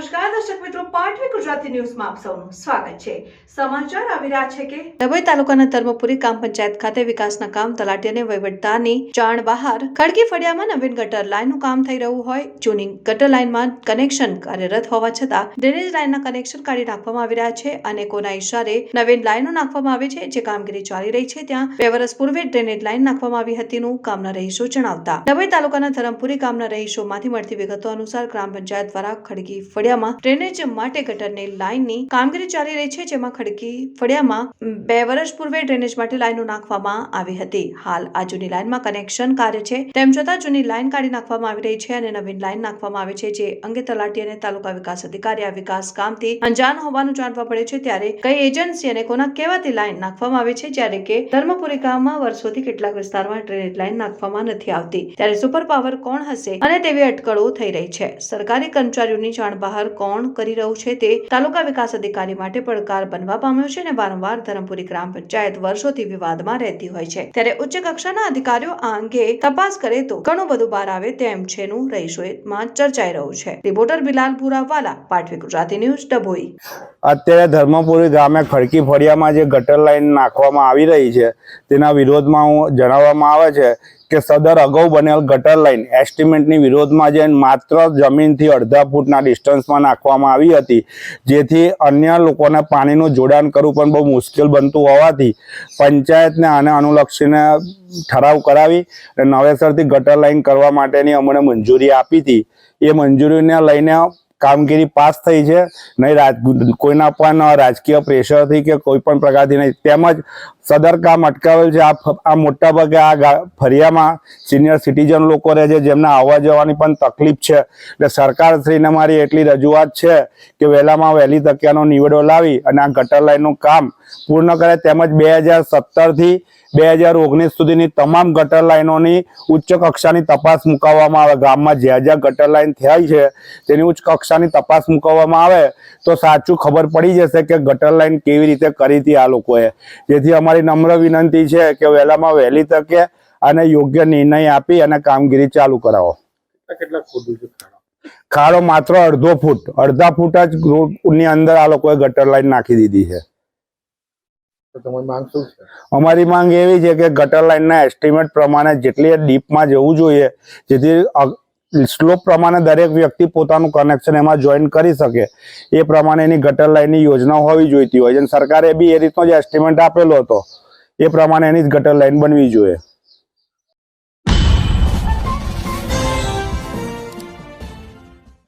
નમસ્કાર દર્શક મિત્રો, પાટવી ગુજરાતી ન્યૂઝમાં આપ સૌનું સ્વાગત છે। સમાચાર આવી રહ્યા છે કે ડભોઈ તાલુકાના ધર્મપુરી ગ્રામ પંચાયત ખાતે વિકાસના કામ તલાટી અને વહીવટદારની જાણ બહાર ખડકી ફળિયામાં નવીન ગટર લાઇનનું કામ થઈ રહ્યું હોય જૂની ગટર લાઇનમાં કનેક્શન કાર્યરત હોવા છતાં ડ્રેનેજ લાઇનના કનેક્શન કાઢી નાખવામાં આવી રહ્યા છે। અનેકોના ઇશારે નવીન લાઇનો નાખવામાં આવી છે। જે કામગીરી ચાલી રહી છે ત્યાં 2 વર્ષ પૂર્વે ડ્રેનેજ લાઇન નાખવામાં આવી હતીનું ગામના રહીશો જણાવતા ડભોઈ તાલુકાના ધર્મપુરી ગામના રહીશોમાંથી મળતી વિગતો અનુસાર ગ્રામ પંચાયત દ્વારા ખડકી ફળિયામાં ડ્રેનેજ માટે ગટરની લાઇનની કામગીરી ચાલી રહી છે। જેમાં ખડકી ફળિયામાં 2 વર્ષ પૂર્વે ડ્રેનેજ માટે લાઇનો નાખવામાં આવી હતી। હાલ આ જૂની લાઇનમાં કનેક્શન કાર્ય છે, તેમ છતાં જૂની લાઇન કાઢી નાખવામાં આવી રહી છે અને નવીન લાઇન નાખવામાં આવે છે। જે અંગે તલાટી અને તાલુકા વિકાસ અધિકારી આ વિકાસ કામથી અંજાન હોવાનું જાણવા પડે છે। ત્યારે કઈ એજન્સી અને કોના કહેવાથી લાઇન નાખવામાં આવે છે, જ્યારે કે ધર્મપુરી ગામમાં વર્ષોથી કેટલાક વિસ્તારમાં ડ્રેનેજ લાઇન નાખવામાં નથી આવતી, ત્યારે સુપર પાવર કોણ હશે અને તેવી અટકળો થઈ રહી છે। સરકારી કર્મચારીઓની જાણ બહાર કોણ કરી રહ્યું છે તે તાલુકા વિકાસ અધિકારી માટે પડકાર બનવા પામ્યો છે અને વારંવાર ધરમપુરી ગ્રામ પંચાયત વર્ષોથી વિવાદમાં રહેતી હોય છે। ત્યારે ઉચ્ચ કક્ષાના અધિકારીઓ આ અંગે તપાસ કરે તો ઘણું બધું બહાર આવે તેમ છેનું રહીશોમાં ચર્ચાઈ રહ્યું છે। Reporter Bilal Bhurawala, Patvi Gujarati news, Dabhoi. અત્યારે ધર્મપુરી ગામે ખડકી ફળિયામાં જે ગટર લાઈન નાખવામાં આવી રહી છે તેના વિરોધમાં જણાવવામાં આવે છે કે સદર અગાઉ બનેલ ગટર લાઈન એસ્ટિમેટની વિરોધમાં જઈને માત્ર જમીનથી અડધા ફૂટના ડિસ્ટન્સમાં નાખવામાં આવી હતી, જેથી અન્ય લોકોને પાણીનું જોડાણ કરવું પણ બહુ મુશ્કેલ બનતું હોવાથી પંચાયતને આને અનુલક્ષીને ઠરાવ કરાવી અને નવેસરથી ગટર લાઈન કરવા માટેની અમને મંજૂરી આપી હતી। એ મંજૂરીને લઈને કામગીરી પાસ થઈ છે। નહીં કોઈના પણ રાજકીય પ્રેશરથી કે કોઈ પણ પ્રકારથી નહીં, તેમજ સદર કામ અટકાવેલ છે। આ મોટા ભાગે આ ફળિયામાં સિનિયર સિટીઝન લોકો રહે છે, જેમને આવવા જવાની પણ તકલીફ છે। એટલે સરકારશ્રીને મારી એટલી રજૂઆત છે કે વહેલામાં વહેલી તકે આનો નિવેડો લાવી અને આ ગટર લાઈનનું કામ પૂર્ણ કરે, તેમજ 2017થી 2019 સુધીની તમામ ગટર લાઈનોની ઉચ્ચ કક્ષાની તપાસ મુકાવવામાં આવે। ગામમાં જ્યાં જ્યાં ગટર લાઈન થઈ છે તેની ઉચ્ચ કક્ષાની તપાસ મુકાવવામાં આવે તો સાચું ખબર પડી જશે કે ગટર લાઈન કેવી રીતે કરી હતી આ લોકોએ। જેથી અમારી નમ્ર વિનંતી છે કે વહેલામાં વહેલી તકે આને યોગ્ય નિર્ણય આપી અને કામગીરી ચાલુ કરાવો। ખાડો માત્ર અડધા ફૂટ જ રોડની અંદર આ લોકોએ ગટર લાઈન નાખી દીધી છે। અમારી માંગ એવી છે કે ગટર લાઈનના એસ્ટિમેટ પ્રમાણે જેટલી ડીપમાં જવું જોઈએ, જેથી સ્લોપ પ્રમાણે દરેક વ્યક્તિ પોતાનું કનેક્શન એમાં જોઈન કરી શકે, એ પ્રમાણેની ગટર લાઈનની યોજના હોવી જોઈતી હોય છે। સરકારે બી એ રીતનો જ એસ્ટિમેટ આપેલો હતો, એ પ્રમાણે એની જ ગટર લાઈન બનવી જોઈએ।